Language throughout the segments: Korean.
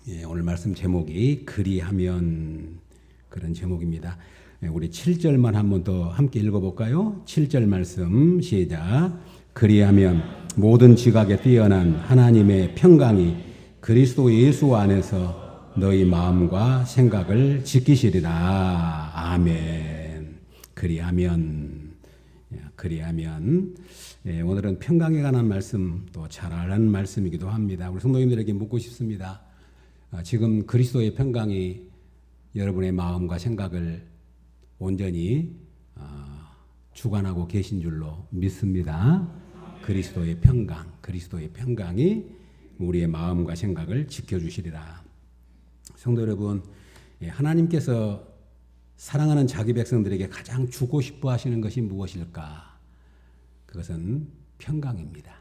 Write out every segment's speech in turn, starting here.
예, 오늘 말씀 제목이 그리하면 그런 제목입니다. 예, 우리 7절만 한 번 더 함께 읽어볼까요? 7절 말씀 시작. 그리하면 모든 지각에 뛰어난 하나님의 평강이 그리스도 예수 안에서 너희 마음과 생각을 지키시리라. 아멘. 그리하면 예, 오늘은 평강에 관한 말씀 또 잘 아는 말씀이기도 합니다. 우리 성도님들에게 묻고 싶습니다. 지금 그리스도의 평강이 여러분의 마음과 생각을 온전히 주관하고 계신 줄로 믿습니다. 그리스도의 평강이 우리의 마음과 생각을 지켜주시리라. 성도 여러분, 하나님께서 사랑하는 자기 백성들에게 가장 주고 싶어 하시는 것이 무엇일까? 그것은 평강입니다.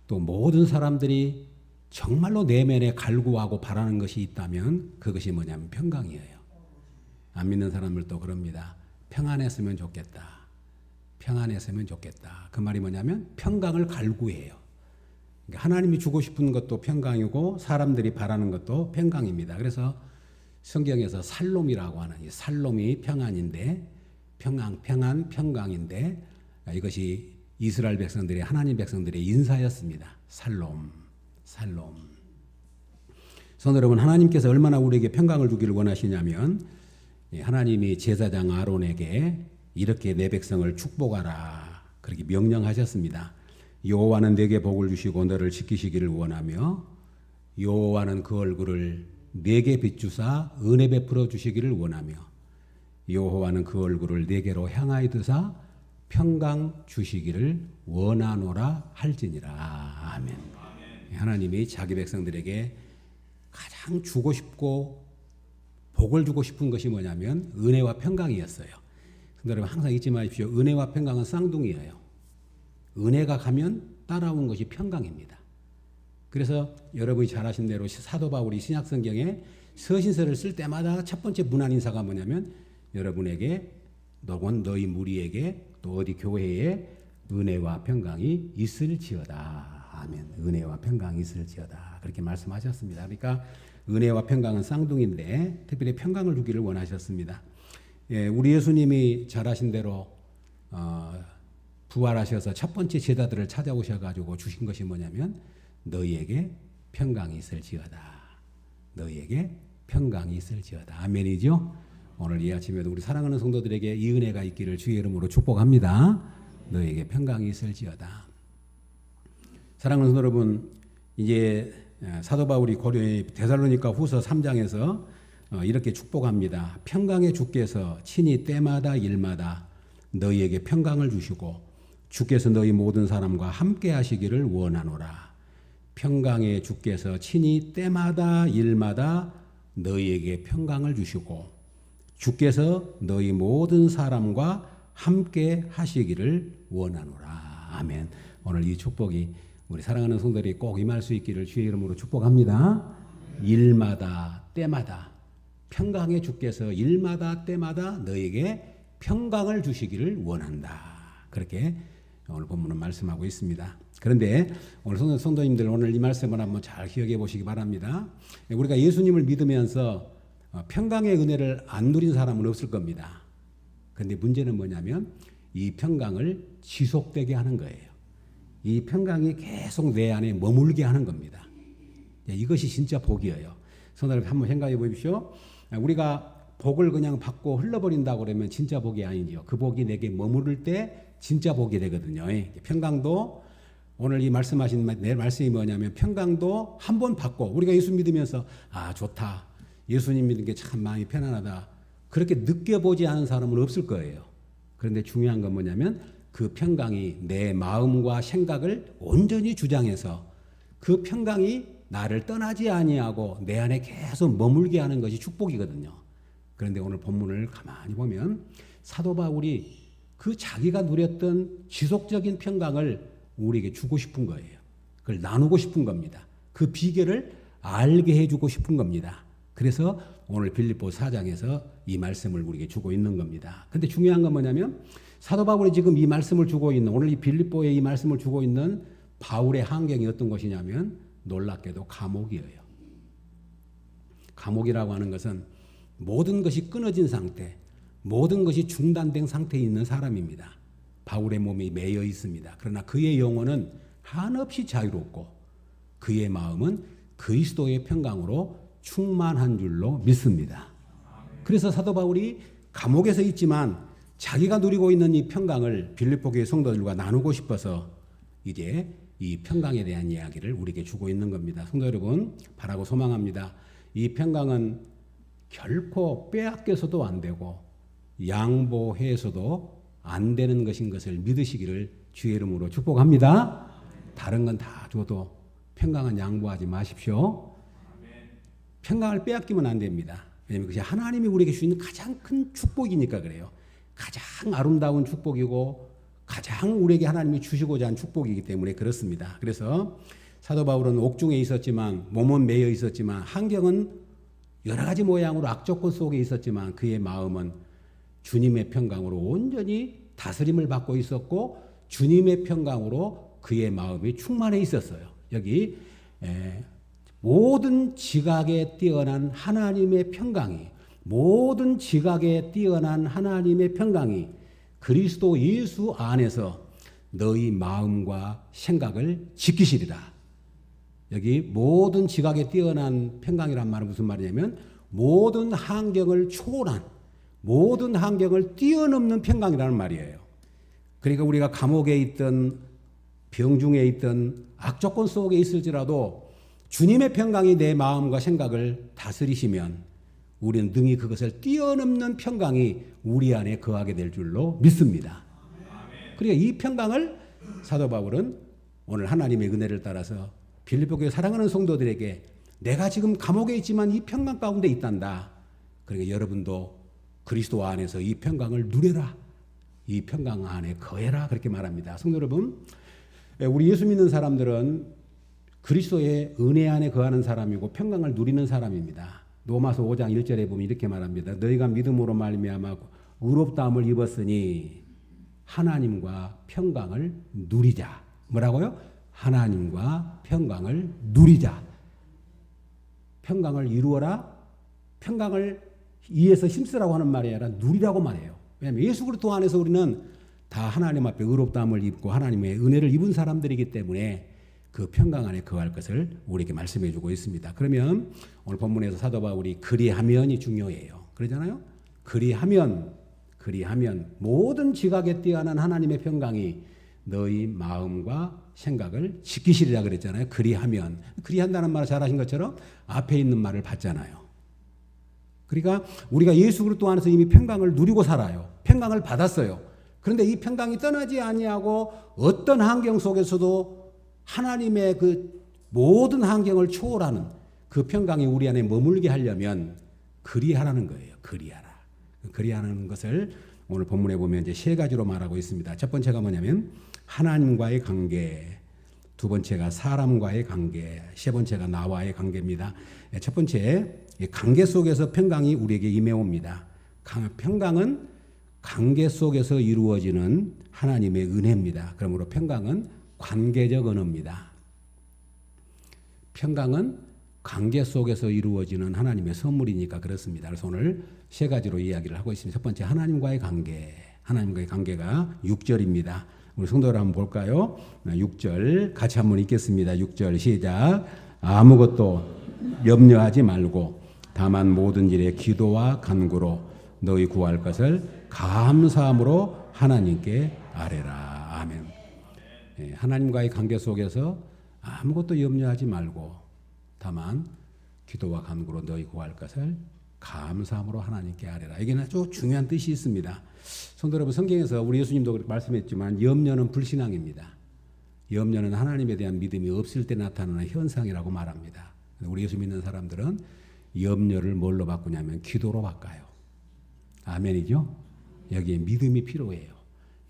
또 모든 사람들이 정말로 내면에 갈구하고 바라는 것이 있다면 그것이 뭐냐면 평강이에요. 안 믿는 사람들도 그럽니다. 평안했으면 좋겠다. 평안했으면 좋겠다. 그 말이 뭐냐면 평강을 갈구해요. 그러니까 하나님이 주고 싶은 것도 평강이고 사람들이 바라는 것도 평강입니다. 그래서 성경에서 살롬이라고 하는 이 살롬이 평안인데 평강인데 이것이 이스라엘 백성들의 하나님 백성들의 인사였습니다. 살롬. 성도 여러분, 하나님께서 얼마나 우리에게 평강을 주기를 원하시냐면 하나님이 제사장 아론에게 이렇게 내 백성을 축복하라 그렇게 명령하셨습니다. 여호와는 내게 복을 주시고 너를 지키시기를 원하며 여호와는 그 얼굴을 내게 비추사 은혜 베풀어 주시기를 원하며 여호와는 그 얼굴을 내게로 향하여 드사 평강 주시기를 원하노라 할지니라. 아멘. 하나님이 자기 백성들에게 가장 주고 싶고 복을 주고 싶은 것이 뭐냐면 은혜와 평강이었어요. 성도 여러분, 항상 잊지 마십시오. 은혜와 평강은 쌍둥이예요. 은혜가 가면 따라온 것이 평강입니다. 그래서 여러분이 잘 아신 대로 사도 바울이 신약 성경에 서신서를 쓸 때마다 첫 번째 문안 인사가 뭐냐면 여러분에게 너희 무리에게 또 어디 교회에 은혜와 평강이 있을지어다. 아멘. 은혜와 평강이 있을지어다. 그렇게 말씀하셨습니다. 그러니까 은혜와 평강은 쌍둥이인데 특별히 평강을 주기를 원하셨습니다. 예, 우리 예수님이 잘 아신 대로 부활하셔서 첫 번째 제자들을 찾아오셔가지고 주신 것이 뭐냐면 너희에게 평강이 있을지어다. 너희에게 평강이 있을지어다. 아멘이죠? 오늘 이 아침에도 우리 사랑하는 성도들에게 이 은혜가 있기를 주의 이름으로 축복합니다. 너희에게 평강이 있을지어다. 사랑하는 성도 여러분, 이제 사도 바울이 데살로니가 후서 3장에서 이렇게 축복합니다. 평강의 주께서 친히 때마다 일마다 너희에게 평강을 주시고 주께서 너희 모든 사람과 함께 하시기를 원하노라. 평강의 주께서 친히 때마다 일마다 너희에게 평강을 주시고 주께서 너희 모든 사람과 함께 하시기를 원하노라. 아멘. 오늘 이 축복이 우리 사랑하는 성도들이 꼭 임할 수 있기를 주의 이름으로 축복합니다. 일마다 때마다 평강의 주께서 일마다 때마다 너에게 평강을 주시기를 원한다. 그렇게 오늘 본문은 말씀하고 있습니다. 그런데 오늘 성도님들 오늘 이 말씀을 한번 잘 기억해 보시기 바랍니다. 우리가 예수님을 믿으면서 평강의 은혜를 안 누린 사람은 없을 겁니다. 그런데 문제는 뭐냐면 이 평강을 지속되게 하는 거예요. 이 평강이 계속 내 안에 머물게 하는 겁니다. 이것이 진짜 복이에요. 성도들 한번 생각해 보십시오. 우리가 복을 그냥 받고 흘러버린다고 그러면 진짜 복이 아니죠. 그 복이 내게 머무를 때 진짜 복이 되거든요. 평강도 오늘 이 말씀하신 내 말씀이 뭐냐면 평강도 한 번 받고 우리가 예수 믿으면서 좋다. 예수님 믿는 게 참 마음이 편안하다. 그렇게 느껴보지 않은 사람은 없을 거예요. 그런데 중요한 건 뭐냐면 그 평강이 내 마음과 생각을 온전히 주장해서 그 평강이 나를 떠나지 아니하고 내 안에 계속 머물게 하는 것이 축복이거든요. 그런데 오늘 본문을 가만히 보면 사도 바울이 그 자기가 누렸던 지속적인 평강을 우리에게 주고 싶은 거예요. 그걸 나누고 싶은 겁니다. 그 비결을 알게 해주고 싶은 겁니다. 그래서 오늘 빌립보 4장에서 이 말씀을 우리에게 주고 있는 겁니다. 근데 중요한 건 뭐냐면 사도 바울이 지금 이 말씀을 주고 있는 오늘 이 빌립보에 이 말씀을 주고 있는 바울의 환경이 어떤 것이냐면 놀랍게도 감옥이에요. 감옥이라고 하는 것은 모든 것이 끊어진 상태, 모든 것이 중단된 상태에 있는 사람입니다. 바울의 몸이 매여 있습니다. 그러나 그의 영혼은 한없이 자유롭고 그의 마음은 그리스도의 평강으로 충만한 줄로 믿습니다. 그래서 사도 바울이 감옥에서 있지만 자기가 누리고 있는 이 평강을 빌립보 교회 성도들과 나누고 싶어서 이제 이 평강에 대한 이야기를 우리에게 주고 있는 겁니다. 성도 여러분, 바라고 소망합니다. 이 평강은 결코 빼앗겨서도 안 되고 양보해서도 안 되는 것인 것을 믿으시기를 주의 이름으로 축복합니다. 다른 건 다 줘도 평강은 양보하지 마십시오. 평강을 빼앗기면 안 됩니다. 왜냐하면 그것이 하나님이 우리에게 주시는 가장 큰 축복이니까 그래요. 가장 아름다운 축복이고 가장 우리에게 하나님이 주시고자 한 축복이기 때문에 그렇습니다. 그래서 사도 바울은 옥중에 있었지만 몸은 매여 있었지만 환경은 여러 가지 모양으로 악조건 속에 있었지만 그의 마음은 주님의 평강으로 온전히 다스림을 받고 있었고 주님의 평강으로 그의 마음이 충만해 있었어요. 여기 모든 지각에 뛰어난 하나님의 평강이 모든 지각에 뛰어난 하나님의 평강이 그리스도 예수 안에서 너희 마음과 생각을 지키시리라. 여기 모든 지각에 뛰어난 평강이란 말은 무슨 말이냐면 모든 환경을 초월한 모든 환경을 뛰어넘는 평강이라는 말이에요. 그러니까 우리가 감옥에 있던 병중에 있던 악조건 속에 있을지라도 주님의 평강이 내 마음과 생각을 다스리시면 우리는 능히 그것을 뛰어넘는 평강이 우리 안에 거하게 될 줄로 믿습니다. 그러니까 이 평강을 사도 바울은 오늘 하나님의 은혜를 따라서 빌립보 교회 사랑하는 성도들에게 내가 지금 감옥에 있지만 이 평강 가운데 있단다. 그러니까 여러분도 그리스도 안에서 이 평강을 누려라. 이 평강 안에 거해라. 그렇게 말합니다. 성도 여러분, 우리 예수 믿는 사람들은 그리스도의 은혜 안에 거하는 사람이고 평강을 누리는 사람입니다. 로마서 5장 1절에 보면 이렇게 말합니다. 너희가 믿음으로 말미암아 의롭다함을 입었으니 하나님과 평강을 누리자. 뭐라고요? 하나님과 평강을 누리자. 평강을 이루어라. 평강을 위해서 힘쓰라고 하는 말이 아니라 누리라고 말해요. 왜냐하면 예수 그리스도 안에서 우리는 다 하나님 앞에 의롭다함을 입고 하나님의 은혜를 입은 사람들이기 때문에 그 평강 안에 거할 것을 우리에게 말씀해 주고 있습니다. 그러면 오늘 본문에서 사도 바울이 그리하면이 중요해요. 그러잖아요. 그리하면 모든 지각에 뛰어난 하나님의 평강이 너희 마음과 생각을 지키시리라 그랬잖아요. 그리한다는 말을 잘 하신 것처럼 앞에 있는 말을 받잖아요. 그러니까 우리가 예수 그리스도 안에서 이미 평강을 누리고 살아요. 평강을 받았어요. 그런데 이 평강이 떠나지 아니하고 어떤 환경 속에서도 하나님의 그 모든 환경을 초월하는 그 평강이 우리 안에 머물게 하려면 그리하라는 거예요. 그리하는 것을 오늘 본문에 보면 이제 세 가지로 말하고 있습니다. 첫 번째가 뭐냐면 하나님과의 관계, 두 번째가 사람과의 관계, 세 번째가 나와의 관계입니다. 첫 번째, 관계 속에서 평강이 우리에게 임해옵니다. 평강은 관계 속에서 이루어지는 하나님의 은혜입니다. 그러므로 평강은 관계적 언어입니다. 평강은 관계 속에서 이루어지는 하나님의 선물이니까 그렇습니다. 그래서 오늘 세 가지로 이야기를 하고 있습니다. 첫 번째 하나님과의 관계. 하나님과의 관계가 6절입니다. 우리 성도들 한번 볼까요? 6절 같이 한번 읽겠습니다. 6절 시작. 아무것도 염려하지 말고 다만 모든 일에 기도와 간구로 너희 구할 것을 감사함으로 하나님께 아뢰라. 아멘. 하나님과의 관계 속에서 아무것도 염려하지 말고 다만 기도와 간구로 너희 구할 것을 감사함으로 하나님께 아뢰라. 이게 아주 중요한 뜻이 있습니다. 성도 여러분, 성경에서 우리 예수님도 그렇게 말씀했지만 염려는 불신앙입니다. 염려는 하나님에 대한 믿음이 없을 때 나타나는 현상이라고 말합니다. 우리 예수 믿는 사람들은 염려를 뭘로 바꾸냐면 기도로 바꿔요. 아멘이죠? 여기에 믿음이 필요해요.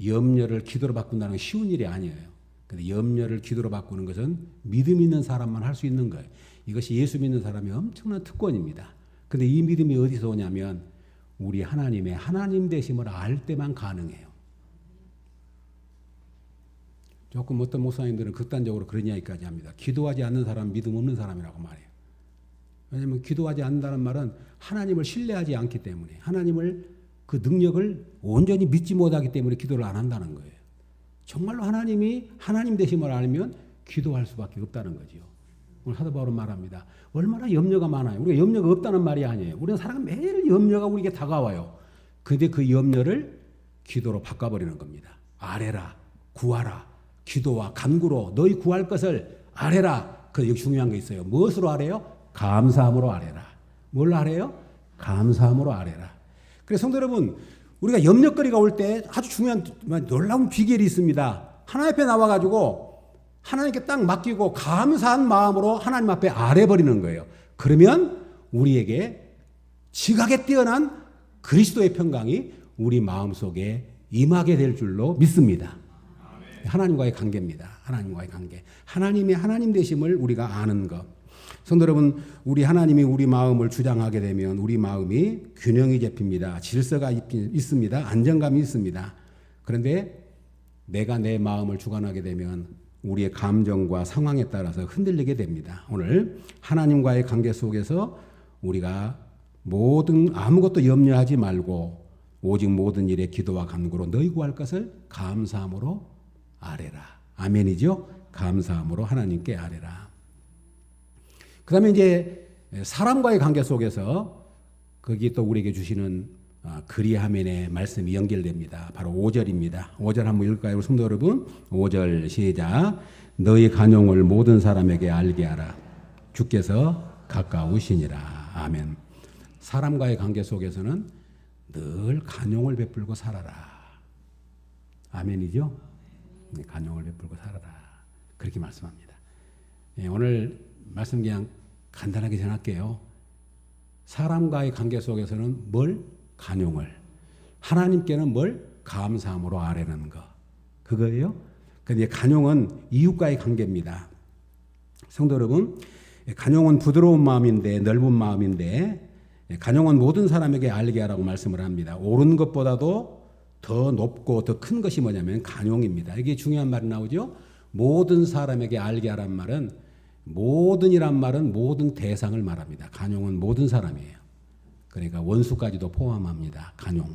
염려를 기도로 바꾼다는 건 쉬운 일이 아니에요. 근데 염려를 기도로 바꾸는 것은 믿음 있는 사람만 할 수 있는 거예요. 이것이 예수 믿는 사람의 엄청난 특권입니다. 근데 이 믿음이 어디서 오냐면 우리 하나님의 하나님 되심을 알 때만 가능해요. 조금 어떤 목사님들은 극단적으로 그런 이야기까지 합니다. 기도하지 않는 사람은 믿음 없는 사람이라고 말해요. 왜냐하면 기도하지 않는다는 말은 하나님을 신뢰하지 않기 때문에, 하나님을 그 능력을 온전히 믿지 못하기 때문에 기도를 안 한다는 거예요. 정말로 하나님이 하나님 되심을 알면 기도할 수밖에 없다는 거죠. 오늘 사도 바울은 말합니다. 얼마나 염려가 많아요. 우리가 염려가 없다는 말이 아니에요. 우리는 살아가 매일 염려가 우리에게 다가와요. 근데 그 염려를 기도로 바꿔버리는 겁니다. 아뢰라, 구하라, 기도와 간구로 너희 구할 것을 아뢰라. 그 여기 중요한 게 있어요. 무엇으로 아뢰요? 감사함으로 아뢰라. 뭘로 아뢰요? 감사함으로 아뢰라. 그래서 성도 여러분, 우리가 염려거리가 올 때 아주 중요한 놀라운 비결이 있습니다. 하나님 앞에 나와가지고 하나님께 딱 맡기고 감사한 마음으로 하나님 앞에 아뢰버리는 거예요. 그러면 우리에게 지각에 뛰어난 그리스도의 평강이 우리 마음속에 임하게 될 줄로 믿습니다. 하나님과의 관계입니다. 하나님과의 관계. 하나님의 하나님 되심을 우리가 아는 것. 성도 여러분, 우리 하나님이 우리 마음을 주장하게 되면 우리 마음이 균형이 잡힙니다. 질서가 있습니다. 안정감이 있습니다. 그런데 내가 내 마음을 주관하게 되면 우리의 감정과 상황에 따라서 흔들리게 됩니다. 오늘 하나님과의 관계 속에서 우리가 아무것도 염려하지 말고 오직 모든 일에 기도와 간구로 너희 구할 것을 감사함으로 아뢰라. 아멘이죠? 감사함으로 하나님께 아뢰라. 그 다음에 이제 사람과의 관계 속에서 거기 또 우리에게 주시는 그리하면의 말씀이 연결됩니다. 바로 5절입니다. 5절 한번 읽을까요? 성도 여러분. 5절 시작. 너희 간용을 모든 사람에게 알게 하라. 주께서 가까우시니라. 아멘. 사람과의 관계 속에서는 늘 간용을 베풀고 살아라. 아멘이죠? 간용을 베풀고 살아라. 그렇게 말씀합니다. 오늘 말씀 그냥 간단하게 전할게요. 사람과의 관계 속에서는 뭘? 간용을. 하나님께는 뭘? 감사함으로 아뢰는 거. 그거예요. 근데 간용은 이웃과의 관계입니다. 성도 여러분, 간용은 부드러운 마음인데, 넓은 마음인데, 간용은 모든 사람에게 알게 하라고 말씀을 합니다. 옳은 것보다도 더 높고 더 큰 것이 뭐냐면 간용입니다. 이게 중요한 말이 나오죠. 모든 사람에게 알게 하란 말은, 모든이란 말은 모든 대상을 말합니다. 간용은 모든 사람이에요. 그러니까 원수까지도 포함합니다. 간용.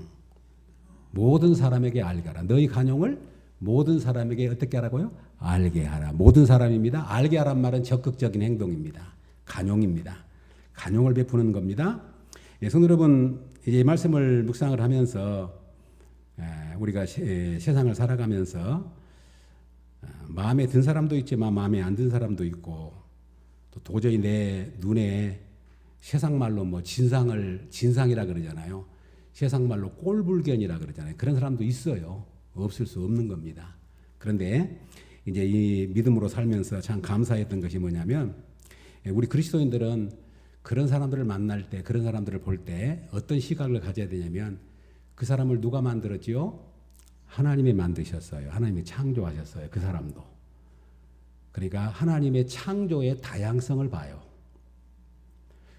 모든 사람에게 알게 하라. 너희 간용을 모든 사람에게 어떻게 하라고요? 알게 하라. 모든 사람입니다. 알게 하란 말은 적극적인 행동입니다. 간용입니다. 간용을 베푸는 겁니다. 성도 여러분, 이 말씀을 묵상을 하면서 우리가 세상을 살아가면서 마음에 든 사람도 있지만 마음에 안 든 사람도 있고, 또 도저히 내 눈에 세상 말로 진상이라 그러잖아요. 세상 말로 꼴불견이라 그러잖아요. 그런 사람도 있어요. 없을 수 없는 겁니다. 그런데 이제 이 믿음으로 살면서 참 감사했던 것이 뭐냐면, 우리 그리스도인들은 그런 사람들을 만날 때, 그런 사람들을 볼 때 어떤 시각을 가져야 되냐면, 그 사람을 누가 만들었지요? 하나님이 만드셨어요. 하나님이 창조하셨어요. 그 사람도. 그러니까 하나님의 창조의 다양성을 봐요.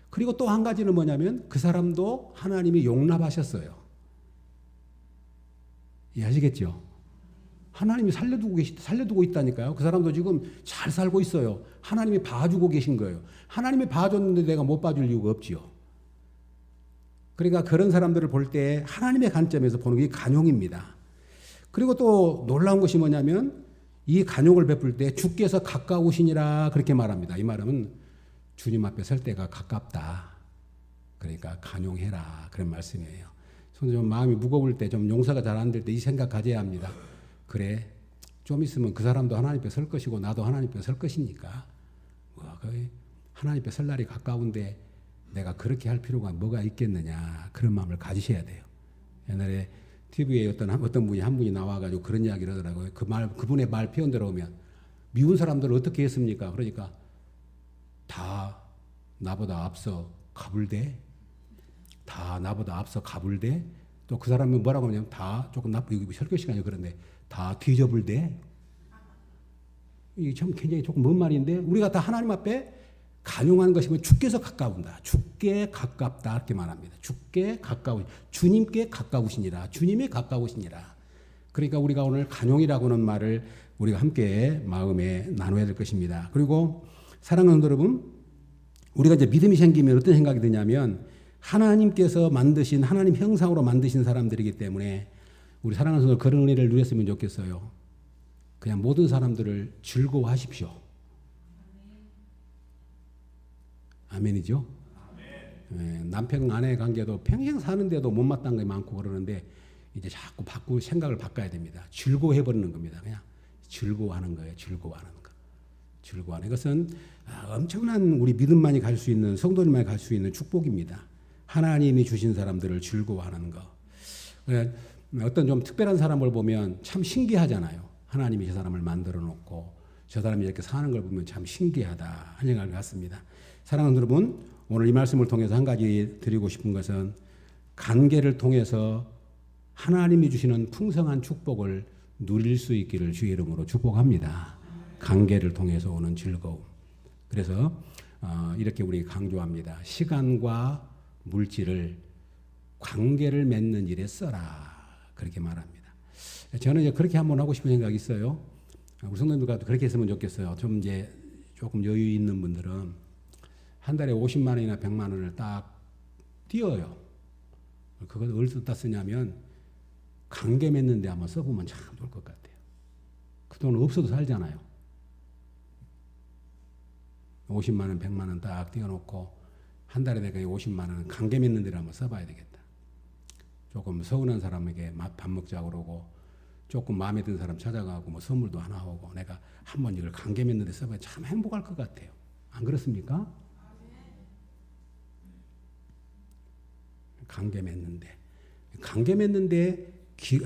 그리고 또 한 가지는 뭐냐면 그 사람도 하나님이 용납하셨어요. 이해하시겠죠? 하나님이 살려두고 있다니까요. 그 사람도 지금 잘 살고 있어요. 하나님이 봐주고 계신 거예요. 하나님이 봐줬는데 내가 못 봐줄 이유가 없지요. 그러니까 그런 사람들을 볼 때 하나님의 관점에서 보는 게 간용입니다. 그리고 또 놀라운 것이 뭐냐면 이 간용을 베풀 때 주께서 가까우시니라 그렇게 말합니다. 이 말은 주님 앞에 설 때가 가깝다. 그러니까 간용해라 그런 말씀이에요. 좀 마음이 무거울 때, 좀 용서가 잘 안 될 때 이 생각 가져야 합니다. 그래, 좀 있으면 그 사람도 하나님 앞에 설 것이고 나도 하나님 앞에 설 것이니까 하나님 앞에 설 날이 가까운데 내가 그렇게 할 필요가 뭐가 있겠느냐, 그런 마음을 가지셔야 돼요. 옛날에 TV에 어떤 분이 한 분이 나와가지고 그런 이야기를 하더라고요. 그분의 말 표현 들어오면 미운 사람들을 어떻게 했습니까? 그러니까 다 나보다 앞서 가불대, 다 나보다 앞서 가불대, 또 그 사람이 뭐라고 하냐면 다 조금 이거 설교 시간이 그런데 다 뒤져불대. 이게 참 굉장히 조금 먼 말인데 우리가 다 하나님 앞에 간용하는 것이면 주께서 가까운다. 주께 가깝다 이렇게 말합니다. 주께 가까운, 주님께 가까우시니라. 주님이 가까우시니라. 그러니까 우리가 오늘 간용이라고는 말을 우리가 함께 마음에 나눠야 될 것입니다. 그리고 사랑하는 여러분, 우리가 이제 믿음이 생기면 어떤 생각이 드냐면 하나님께서 만드신 하나님 형상으로 만드신 사람들이기 때문에 우리 사랑하는 성도 그런 은혜를 누렸으면 좋겠어요. 그냥 모든 사람들을 즐거워하십시오. 아멘이죠? 네, 남편 아내 관계도 평생 사는데도 못마땅한 게 많고 그러는데 이제 자꾸 생각을 바꿔야 됩니다. 즐거워해버리는 겁니다. 그냥 즐거워하는 거예요. 즐거워하는 거. 즐거워하는 것은 엄청난 우리 믿음만이 갈 수 있는 성도님만이 갈 수 있는 축복입니다. 하나님이 주신 사람들을 즐거워하는 거. 어떤 좀 특별한 사람을 보면 참 신기하잖아요. 하나님이 저 사람을 만들어 놓고 저 사람이 이렇게 사는 걸 보면 참 신기하다 하는 생각을 갖습니다. 사랑하는 여러분, 오늘 이 말씀을 통해서 한 가지 드리고 싶은 것은 관계를 통해서 하나님이 주시는 풍성한 축복을 누릴 수 있기를 주의 이름으로 축복합니다. 관계를 통해서 오는 즐거움. 그래서 이렇게 우리 강조합니다. 시간과 물질을 관계를 맺는 일에 써라. 그렇게 말합니다. 저는 이제 그렇게 한번 하고 싶은 생각이 있어요. 우리 성도님들과 그렇게 했으면 좋겠어요. 좀 이제 조금 여유 있는 분들은 한 달에 50만 원이나 100만 원을 딱 띄어요. 그걸 어디서 갖다 쓰냐면 관계 맺는 데 한번 써보면 참 좋을 것 같아요. 그 돈 없어도 살잖아요. 50만 원, 100만 원 딱 띄워놓고 한 달에 내가 50만 원은 관계 맺는 데를 한번 써봐야 되겠다. 조금 서운한 사람에게 밥 먹자고 그러고 조금 마음에 드는 사람 찾아가고 뭐 선물도 하나 하고 내가 한번 이걸 관계 맺는 데 써봐야 참 행복할 것 같아요. 안 그렇습니까? 관계 맺는데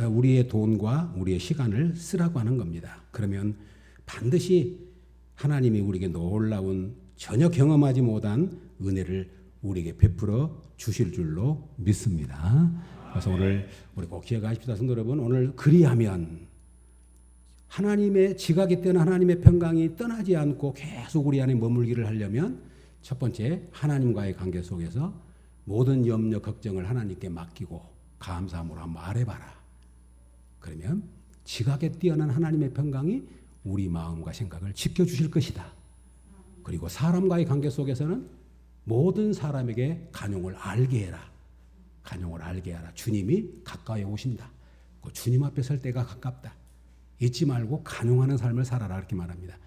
우리의 돈과 우리의 시간을 쓰라고 하는 겁니다. 그러면 반드시 하나님이 우리에게 놀라운 전혀 경험하지 못한 은혜를 우리에게 베풀어 주실 줄로 믿습니다. 그래서 오늘 우리 꼭 기억하십시다. 성도 여러분, 오늘 그리하면 하나님의 지각이 떠난 하나님의 평강이 떠나지 않고 계속 우리 안에 머물기를 하려면 첫 번째 하나님과의 관계 속에서 모든 염려 걱정을 하나님께 맡기고 감사함으로 한번 말해봐라. 그러면 지각에 뛰어난 하나님의 평강이 우리 마음과 생각을 지켜주실 것이다. 그리고 사람과의 관계 속에서는 모든 사람에게 간용을 알게 해라. 간용을 알게 하라. 주님이 가까이 오신다. 주님 앞에 설 때가 가깝다. 잊지 말고 간용하는 삶을 살아라. 이렇게 말합니다.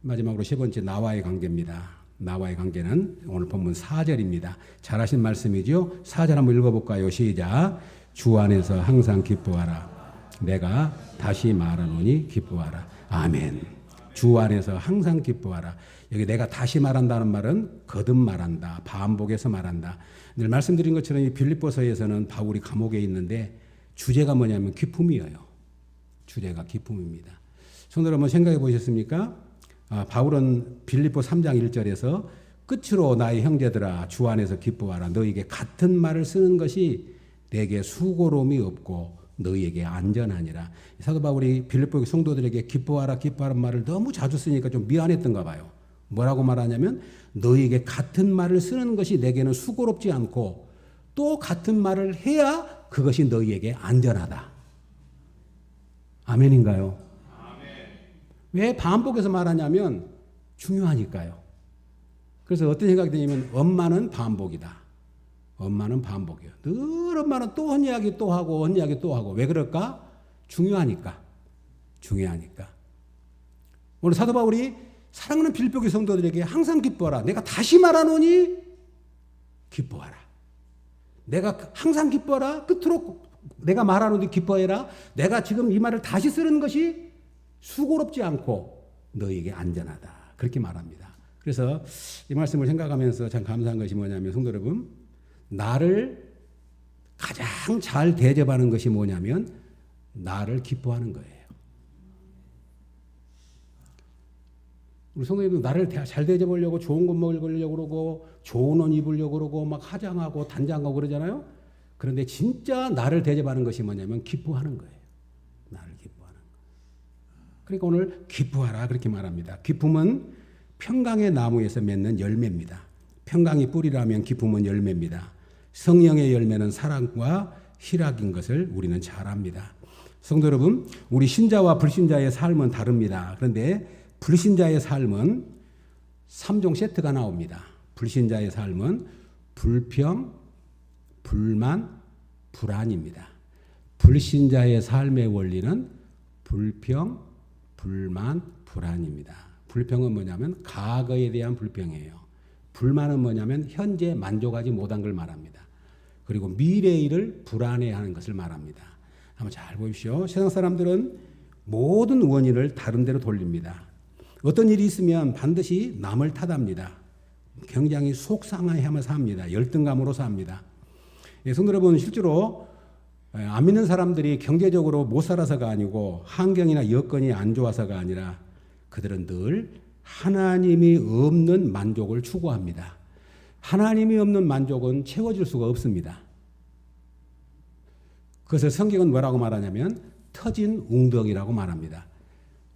마지막으로 세 번째 나와의 관계입니다. 나와의 관계는 오늘 본문 4절입니다. 잘하신 말씀이죠. 4절 한번 읽어볼까요? 시작. 주 안에서 항상 기뻐하라. 내가 다시 말하노니 기뻐하라. 아멘. 주 안에서 항상 기뻐하라. 여기 내가 다시 말한다는 말은 거듭 말한다. 반복해서 말한다. 늘 말씀드린 것처럼 이 빌립보서에서는 바울이 감옥에 있는데 주제가 뭐냐면 기쁨이에요. 주제가 기쁨입니다. 성도 여러분 생각해 보셨습니까? 바울은 빌립보 3장 1절에서 끝으로 나의 형제들아 주 안에서 기뻐하라. 너희에게 같은 말을 쓰는 것이 내게 수고로움이 없고 너희에게 안전하니라. 사도 바울이 빌립보 성도들에게 기뻐하라 기뻐하라는 말을 너무 자주 쓰니까 좀 미안했던가 봐요. 뭐라고 말하냐면 너희에게 같은 말을 쓰는 것이 내게는 수고롭지 않고 또 같은 말을 해야 그것이 너희에게 안전하다. 아멘인가요? 아멘. 왜 반복해서 말하냐면 중요하니까요. 그래서 어떤 생각이 드냐면 엄마는 반복이다. 엄마는 반복이에요. 늘 엄마는 또 언니야기 또 하고 언니야기 또 하고. 왜 그럴까? 중요하니까. 오늘 사도 바울이 사랑하는 빌립보 성도들에게 항상 기뻐하라. 내가 다시 말하노니 기뻐하라. 내가 항상 기뻐하라. 끝으로 내가 말하노니 기뻐해라. 내가 지금 이 말을 다시 쓰는 것이 수고롭지 않고 너에게 안전하다. 그렇게 말합니다. 그래서 이 말씀을 생각하면서 참 감사한 것이 뭐냐면 성도 여러분, 나를 가장 잘 대접하는 것이 뭐냐면 나를 기뻐하는 거예요. 우리 성도님도 나를 잘 대접하려고 좋은 것 먹으려고 그러고 좋은 옷 입으려고 그러고 막 화장하고 단장하고 그러잖아요. 그런데 진짜 나를 대접하는 것이 뭐냐면 기뻐하는 거예요. 나를 기뻐하는 거. 그러니까 오늘 기뻐하라 그렇게 말합니다. 기쁨은 평강의 나무에서 맺는 열매입니다. 평강이 뿌리라면 기쁨은 열매입니다. 성령의 열매는 사랑과 희락인 것을 우리는 잘 압니다. 성도 여러분, 우리 신자와 불신자의 삶은 다릅니다. 그런데 불신자의 삶은 3종 세트가 나옵니다. 불신자의 삶은 불평, 불만, 불안입니다. 불신자의 삶의 원리는 불평, 불만, 불안입니다. 불평은 뭐냐면 과거에 대한 불평이에요. 불만은 뭐냐면 현재 만족하지 못한 걸 말합니다. 그리고 미래를 불안해하는 것을 말합니다. 한번 잘 보십시오. 세상 사람들은 모든 원인을 다른 데로 돌립니다. 어떤 일이 있으면 반드시 남을 탓합니다. 굉장히 속상해하며 삽니다. 열등감으로 삽니다. 성도 여러분, 실제로 안 믿는 사람들이 경제적으로 못 살아서가 아니고 환경이나 여건이 안 좋아서가 아니라 그들은 늘 하나님이 없는 만족을 추구합니다. 하나님이 없는 만족은 채워질 수가 없습니다. 그것을 성경은 뭐라고 말하냐면 터진 웅덩이라고 말합니다.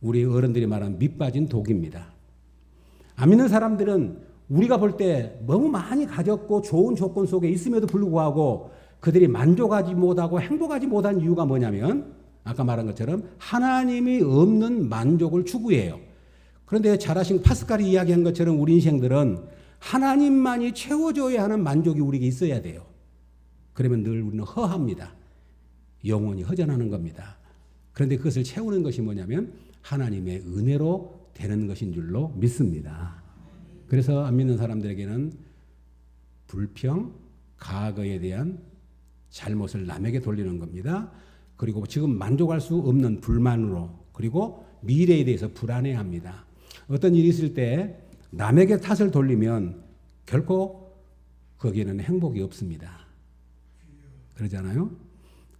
우리 어른들이 말하는 밑빠진 독입니다. 안 믿는 사람들은 우리가 볼 때 너무 많이 가졌고 좋은 조건 속에 있음에도 불구하고 그들이 만족하지 못하고 행복하지 못한 이유가 뭐냐면 아까 말한 것처럼 하나님이 없는 만족을 추구해요. 그런데 잘하신 파스칼이 이야기한 것처럼 우리 인생들은 하나님만이 채워줘야 하는 만족이 우리에게 있어야 돼요. 그러면 늘 우리는 허합니다. 영혼이 허전하는 겁니다. 그런데 그것을 채우는 것이 뭐냐면 하나님의 은혜로 되는 것인 줄로 믿습니다. 그래서 안 믿는 사람들에게는 불평, 과거에 대한 잘못을 남에게 돌리는 겁니다. 그리고 지금 만족할 수 없는 불만으로 그리고 미래에 대해서 불안해합니다. 어떤 일이 있을 때 남에게 탓을 돌리면 결코 거기에는 행복이 없습니다. 그러잖아요.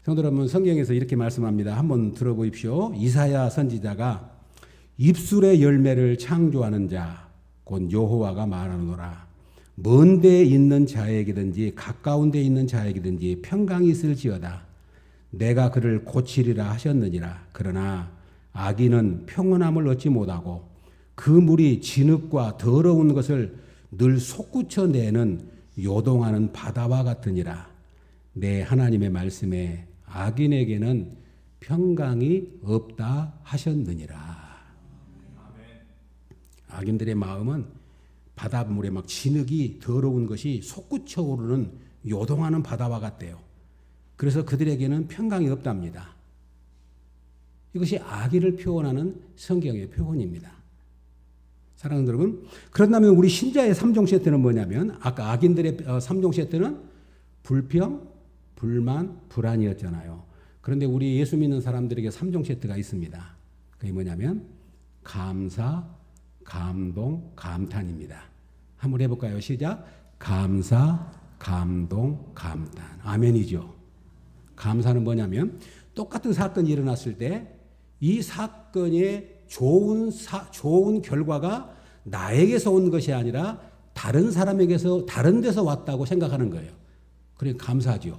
성도 여러분, 성경에서 이렇게 말씀합니다. 한번 들어보십시오. 이사야 선지자가 입술의 열매를 창조하는 자 곧 여호와가 말하노라. 먼 데 있는 자에게든지 가까운 데 있는 자에게든지 평강이 있을지어다. 내가 그를 고치리라 하셨느니라. 그러나 악인은 평온함을 얻지 못하고 그 물이 진흙과 더러운 것을 늘 솟구쳐내는 요동하는 바다와 같으니라. 내 하나님의 말씀에 악인에게는 평강이 없다 하셨느니라. 악인들의 마음은 바닷물에 막 진흙이 더러운 것이 솟구쳐 오르는 요동하는 바다와 같대요. 그래서 그들에게는 평강이 없답니다. 이것이 악인을 표현하는 성경의 표현입니다. 사랑하는 여러분, 그렇다면 우리 신자의 3종 세트는 뭐냐면 아까 악인들의 3종 세트는 불평, 불만, 불안이었잖아요. 그런데 우리 예수 믿는 사람들에게 3종 세트가 있습니다. 그게 뭐냐면 감사, 감동, 감탄입니다. 한번 해볼까요? 시작. 감사, 감동, 감탄. 아멘이죠. 감사는 뭐냐면 똑같은 사건이 일어났을 때 이 사건의 좋은 결과가 나에게서 온 것이 아니라 다른 사람에게서 다른 데서 왔다고 생각하는 거예요. 그러니까 감사하죠.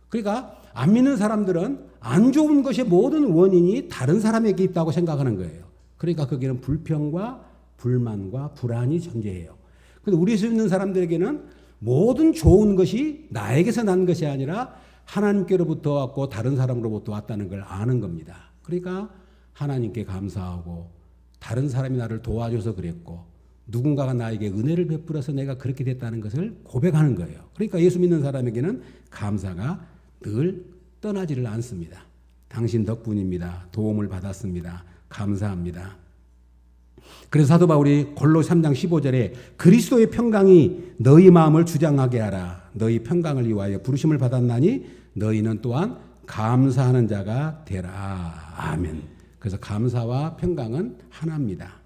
그러니까 안 믿는 사람들은 안 좋은 것의 모든 원인이 다른 사람에게 있다고 생각하는 거예요. 그러니까 거기는 불평과 불만과 불안이 존재해요. 그런데 우리 예수 믿는 사람들에게는 모든 좋은 것이 나에게서 난 것이 아니라 하나님께로부터 왔고 다른 사람으로부터 왔다는 걸 아는 겁니다. 그러니까 하나님께 감사하고 다른 사람이 나를 도와줘서 그랬고 누군가가 나에게 은혜를 베풀어서 내가 그렇게 됐다는 것을 고백하는 거예요. 그러니까 예수 믿는 사람에게는 감사가 늘 떠나지를 않습니다. 당신 덕분입니다. 도움을 받았습니다. 감사합니다. 그래서 사도 바울이 골로새 3장 15절에 그리스도의 평강이 너희 마음을 주장하게 하라. 너희 평강을 위하여 부르심을 받았나니 너희는 또한 감사하는 자가 되라. 아멘. 그래서 감사와 평강은 하나입니다.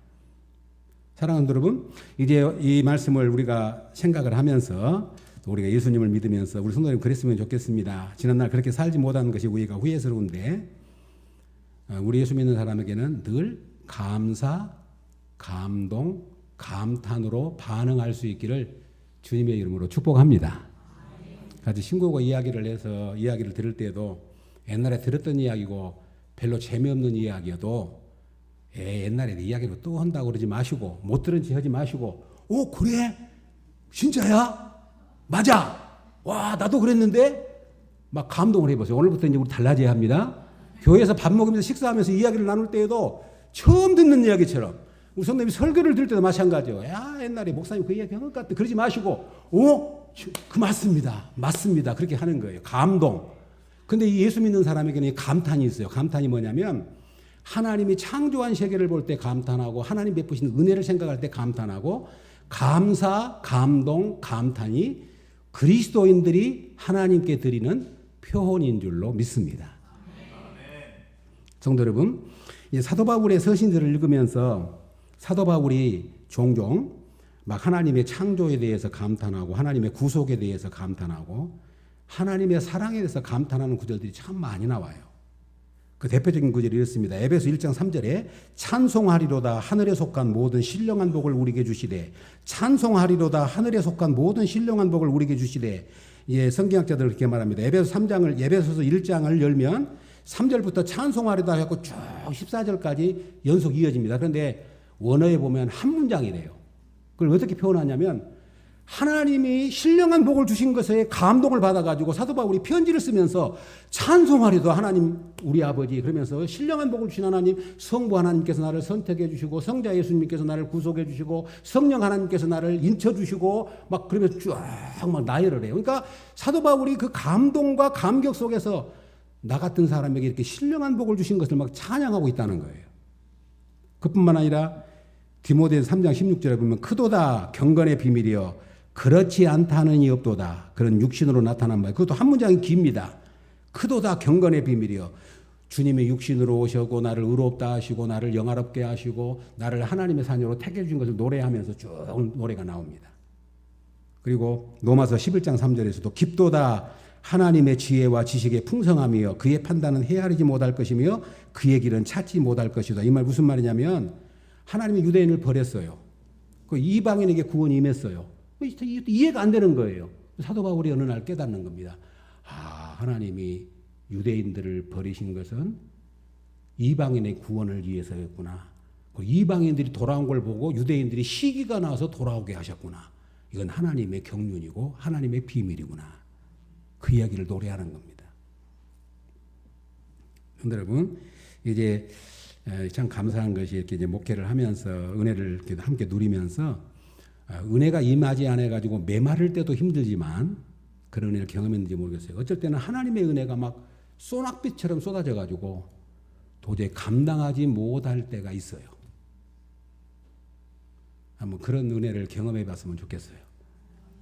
사랑하는 여러분, 이제 이 말씀을 우리가 생각을 하면서 우리가 예수님을 믿으면서 우리 성도님 그랬으면 좋겠습니다. 지난날 그렇게 살지 못한 것이 우리가 후회스러운데 우리 예수 믿는 사람에게는 늘 감사, 감동, 감탄으로 반응할 수 있기를 주님의 이름으로 축복합니다. 같이 신고고 이야기를 해서 이야기를 들을 때도 옛날에 들었던 이야기고 별로 재미없는 이야기여도 옛날에 이야기를 또 한다고 그러지 마시고 못 들은 척 하지 마시고 그래? 진짜야? 맞아! 와 나도 그랬는데 막 감동을 해보세요. 오늘부터 이제 우리 달라져야 합니다. 교회에서 밥 먹으면서 식사하면서 이야기를 나눌 때에도 처음 듣는 이야기처럼 우리 성도님이 설교를 들을 때도 마찬가지예요. 야, 옛날에 목사님 그 이야기 한것 같아. 그러지 마시고, 그 맞습니다. 맞습니다. 그렇게 하는 거예요. 감동. 근데 이 예수 믿는 사람에게는 감탄이 있어요. 감탄이 뭐냐면 하나님이 창조한 세계를 볼 때 감탄하고 하나님 베푸신 은혜를 생각할 때 감탄하고 감사, 감동, 감탄이 그리스도인들이 하나님께 드리는 표현인 줄로 믿습니다. 성도 여러분, 이 사도 바울의 서신들을 읽으면서 사도 바울이 종종 막 하나님의 창조에 대해서 감탄하고 하나님의 구속에 대해서 감탄하고 하나님의 사랑에 대해서 감탄하는 구절들이 참 많이 나와요. 그 대표적인 구절이 이렇습니다. 에베소 1장 3절에 찬송하리로다 하늘에 속한 모든 신령한 복을 우리에게 주시되 찬송하리로다 하늘에 속한 모든 신령한 복을 우리에게 주시되 예, 성경학자들은 그렇게 말합니다. 에베소서 1장을 열면 3절부터 찬송하리다 하고 쭉 14절까지 연속 이어집니다. 그런데 원어에 보면 한 문장이래요. 그걸 어떻게 표현하냐면 하나님이 신령한 복을 주신 것에 감동을 받아가지고 사도 바울이 편지를 쓰면서 찬송하리도 하나님 우리 아버지 그러면서 신령한 복을 주신 하나님 성부 하나님께서 나를 선택해 주시고 성자 예수님께서 나를 구속해 주시고 성령 하나님께서 나를 인쳐 주시고 막 그러면서 쭉 막 나열을 해요. 그러니까 사도 바울이 그 감동과 감격 속에서 나 같은 사람에게 이렇게 신령한 복을 주신 것을 막 찬양하고 있다는 거예요. 그뿐만 아니라 디모데서 3장 16절에 보면 크도다 경건의 비밀이여 그렇지 않다는 이 없도다. 그런 육신으로 나타난 말. 그것도 한 문장이 깁니다. 크도다 경건의 비밀이여 주님의 육신으로 오셔고 나를 의롭다 하시고 나를 영화롭게 하시고 나를 하나님의 자녀로 택해 주신 것을 노래하면서 쭉 노래가 나옵니다. 그리고 로마서 11장 3절에서도 깊도다 하나님의 지혜와 지식의 풍성함이여 그의 판단은 헤아리지 못할 것이며 그의 길은 찾지 못할 것이다. 이 말 무슨 말이냐면 하나님이 유대인을 버렸어요. 그 이방인에게 구원이 임했어요. 이해가 안 되는 거예요. 사도 바울이 어느 날 깨닫는 겁니다. 하나님이 유대인들을 버리신 것은 이방인의 구원을 위해서였구나. 이방인들이 돌아온 걸 보고 유대인들이 시기가 나서 돌아오게 하셨구나. 이건 하나님의 경륜이고 하나님의 비밀이구나. 그 이야기를 노래하는 겁니다. 여러분, 이제 참 감사한 것이 이렇게 이제 목회를 하면서 은혜를 이렇게 함께 누리면서 은혜가 임하지 않아 가지고 메마를 때도 힘들지만 그런 은혜를 경험했는지 모르겠어요. 어쩔 때는 하나님의 은혜가 막 소낙비처럼 쏟아져 가지고 도저히 감당하지 못할 때가 있어요. 한번 그런 은혜를 경험해 봤으면 좋겠어요.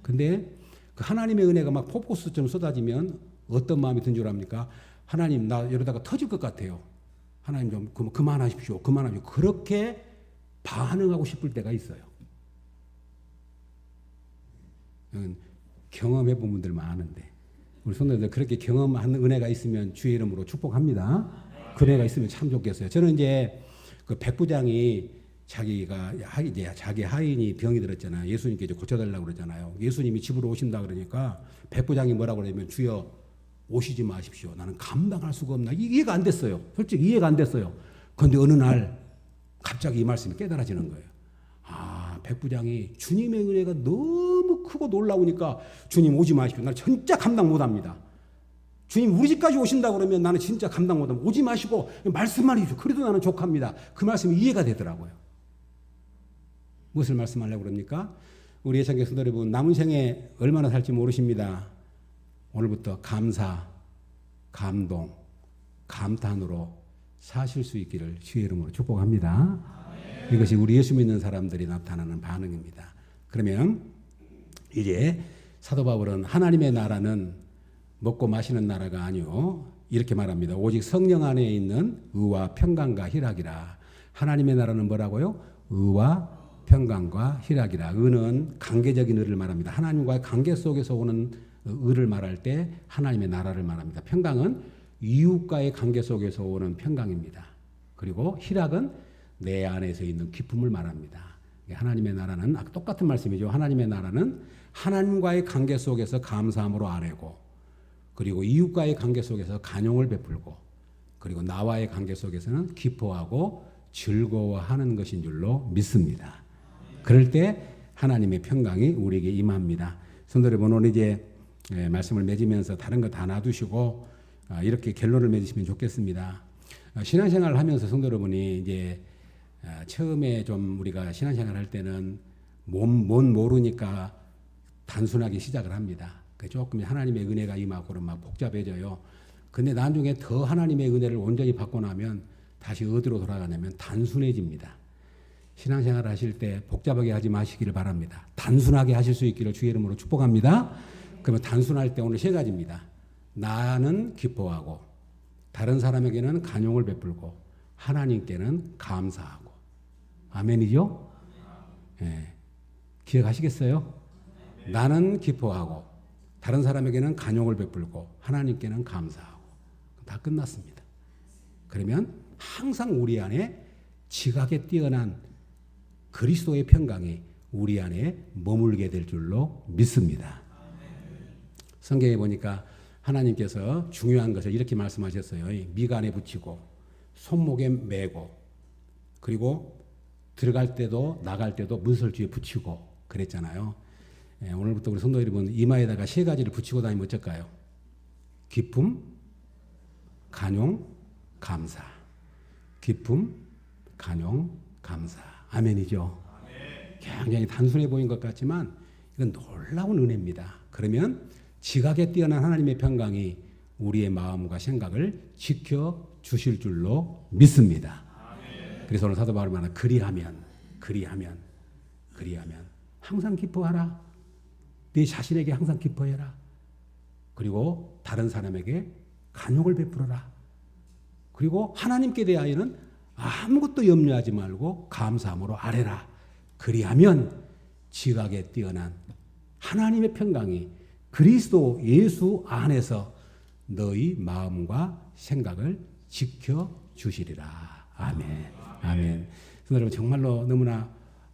근데 그 하나님의 은혜가 막 폭포수처럼 쏟아지면 어떤 마음이 든 줄 압니까? 하나님 나 이러다가 터질 것 같아요. 하나님 좀 그만하십시오. 그렇게 반응하고 싶을 때가 있어요. 경험해 본 분들 많은데 우리 성도들 그렇게 경험하는 은혜가 있으면 주의 이름으로 축복합니다. 그 은혜가 있으면 참 좋겠어요. 저는 이제 그 백부장이 자기 하인이 병이 들었잖아요. 예수님께 이제 고쳐달라고 그러잖아요. 예수님이 집으로 오신다 그러니까 백부장이 뭐라고 그러냐면 주여 오시지 마십시오. 나는 감당할 수가 없나. 이해가 안 됐어요. 솔직히 이해가 안 됐어요. 그런데 어느 날 갑자기 이 말씀이 깨달아지는 거예요. 백부장이 주님의 은혜가 너무 크고 놀라우니까 주님 오지 마십시오. 나는 진짜 감당 못합니다. 주님 우리 집까지 오신다 그러면 나는 진짜 감당 못합니다. 오지 마시고 말씀만 해주세요. 그래도 나는 족합니다. 그 말씀이 이해가 되더라고요. 무엇을 말씀하려고 그럽니까? 우리 예찬교 성도 여러분 남은 생에 얼마나 살지 모르십니다. 오늘부터 감사, 감동, 감탄으로 사실 수 있기를 주의 이름으로 축복합니다. 이것이 우리 예수 믿는 사람들이 나타나는 반응입니다. 그러면 이제 사도 바울은 하나님의 나라는 먹고 마시는 나라가 아니요 이렇게 말합니다. 오직 성령 안에 있는 의와 평강과 희락이라. 하나님의 나라는 뭐라고요? 의와 평강과 희락이라. 의는 관계적인 의를 말합니다. 하나님과의 관계 속에서 오는 의를 말할 때 하나님의 나라를 말합니다. 평강은 이웃과의 관계 속에서 오는 평강입니다. 그리고 희락은 내 안에서 있는 기쁨을 말합니다. 하나님의 나라는 똑같은 말씀이죠. 하나님의 나라는 하나님과의 관계 속에서 감사함으로 아뢰고 그리고 이웃과의 관계 속에서 간용을 베풀고 그리고 나와의 관계 속에서는 기뻐하고 즐거워하는 것인 줄로 믿습니다. 그럴 때 하나님의 평강이 우리에게 임합니다. 성도 여러분 오늘 이제 말씀을 맺으면서 다른 거 다 놔두시고 이렇게 결론을 맺으시면 좋겠습니다. 신앙생활을 하면서 성도 여러분이 이제 처음에 좀 우리가 신앙생활 할 때는 뭔 모르니까 단순하게 시작을 합니다. 조금 하나님의 은혜가 임하고 그러면 막 복잡해져요. 근데 나중에 더 하나님의 은혜를 온전히 받고 나면 다시 어디로 돌아가냐면 단순해집니다. 신앙생활 하실 때 복잡하게 하지 마시기를 바랍니다. 단순하게 하실 수 있기를 주의 이름으로 축복합니다. 그러면 단순할 때 오늘 세 가지입니다. 나는 기뻐하고, 다른 사람에게는 간용을 베풀고, 하나님께는 감사하고. 아멘이죠? 예. 기억하시겠어요? 나는 기뻐하고, 다른 사람에게는 간용을 베풀고, 하나님께는 감사하고. 다 끝났습니다. 그러면 항상 우리 안에 지각에 뛰어난 그리스도의 평강이 우리 안에 머물게 될 줄로 믿습니다. 성경에 보니까 하나님께서 중요한 것을 이렇게 말씀하셨어요. 미간에 붙이고 손목에 메고 그리고 들어갈 때도 나갈 때도 문설주에 붙이고 그랬잖아요. 오늘부터 우리 성도 여러분 이마에다가 세 가지를 붙이고 다니면 어떨까요? 기쁨, 간용, 감사. 기쁨, 간용, 감사. 아멘이죠. 굉장히 단순해 보인 것 같지만 이건 놀라운 은혜입니다. 그러면 지각에 뛰어난 하나님의 평강이 우리의 마음과 생각을 지켜주실 줄로 믿습니다. 그래서 오늘 사도 바울이 말하는 그리하면 항상 기뻐하라. 네 자신에게 항상 기뻐해라. 그리고 다른 사람에게 간용을 베풀어라. 그리고 하나님께 대하여는 아무것도 염려하지 말고 감사함으로 아뢰라. 그리하면 지각에 뛰어난 하나님의 평강이 그리스도 예수 안에서 너희 마음과 생각을 지켜주시리라. 아멘. 아멘. 성도 여러분 정말로 너무나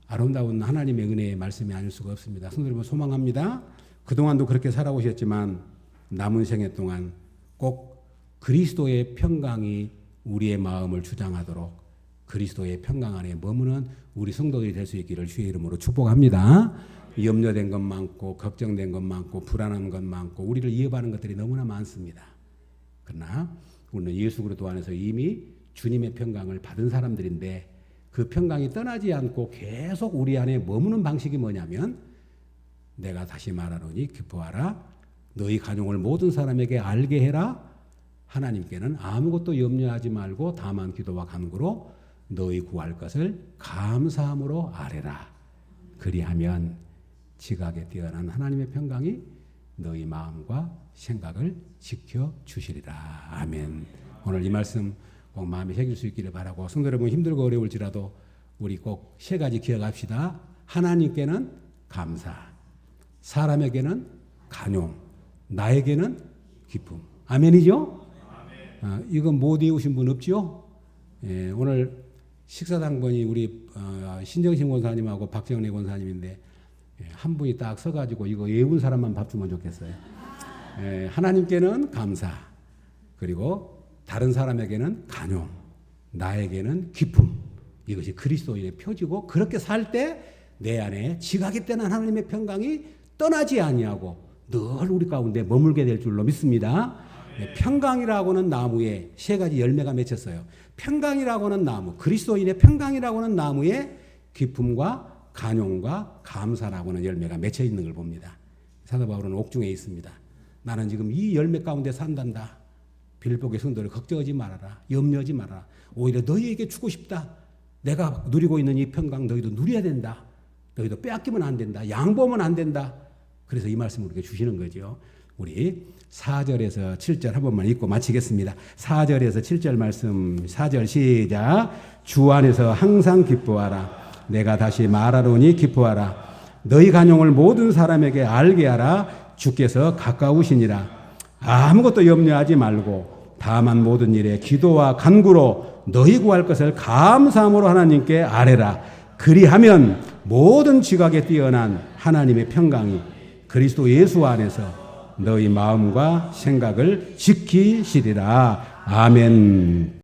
아름다운 하나님의 은혜의 말씀이 아닐 수가 없습니다. 성도 여러분 소망합니다. 그동안도 그렇게 살아오셨지만 남은 생애 동안 꼭 그리스도의 평강이 우리의 마음을 주장하도록 그리스도의 평강 안에 머무는 우리 성도들이 될 수 있기를 주의 이름으로 축복합니다. 염려된 것 많고 걱정된 것 많고 불안한 것 많고 우리를 위협하는 것들이 너무나 많습니다. 그러나 우리는 예수 그리스도 안에서 이미 주님의 평강을 받은 사람들인데 그 평강이 떠나지 않고 계속 우리 안에 머무는 방식이 뭐냐면 내가 다시 말하노니 기뻐하라. 너희 간용을 모든 사람에게 알게 해라. 하나님께는 아무것도 염려하지 말고 다만 기도와 간구로 너희 구할 것을 감사함으로 아뢰라. 그리하면 지각에 뛰어난 하나님의 평강이 너희 마음과 생각을 지켜주시리라. 아멘. 오늘 이 말씀 꼭 마음에 새길 수 있기를 바라고 성도 여러분 힘들고 어려울지라도 우리 꼭 세 가지 기억합시다. 하나님께는 감사, 사람에게는 간용, 나에게는 기쁨. 아멘이죠? 이거 못 외우신 분 없죠? 오늘 식사당번이 우리 신정신 권사님하고 박정래 권사님인데 한 분이 딱 서가지고 이거 외운 사람만 밥 주면 좋겠어요. 하나님께는 감사, 그리고 다른 사람에게는 간용, 나에게는 기쁨. 이것이 그리스도인의 표지고 그렇게 살 때 내 안에 지각에 떠난 하나님의 평강이 떠나지 아니하고 늘 우리 가운데 머물게 될 줄로 믿습니다. 평강이라고는 나무에 세 가지 열매가 맺혔어요. 평강이라고는 나무, 그리스도인의 평강이라고는 나무에 기쁨과 간용과 감사라고는 열매가 맺혀 있는 걸 봅니다. 사도 바울은 옥중에 있습니다. 나는 지금 이 열매 가운데 산단다. 빌보의 성도를 걱정하지 말아라. 염려하지 말아라. 오히려 너희에게 주고 싶다. 내가 누리고 있는 이 평강 너희도 누려야 된다. 너희도 빼앗기면 안 된다. 양보하면 안 된다. 그래서 이 말씀을 우리에게 주시는 거죠. 우리 4절에서 7절 한 번만 읽고 마치겠습니다. 4절에서 7절 말씀 4절 시작. 주 안에서 항상 기뻐하라. 내가 다시 말하노니 기뻐하라. 너희 간용을 모든 사람에게 알게 하라. 주께서 가까우시니라. 아무것도 염려하지 말고 다만 모든 일에 기도와 간구로 너희 구할 것을 감사함으로 하나님께 아뢰라. 그리하면 모든 지각에 뛰어난 하나님의 평강이 그리스도 예수 안에서 너희 마음과 생각을 지키시리라. 아멘.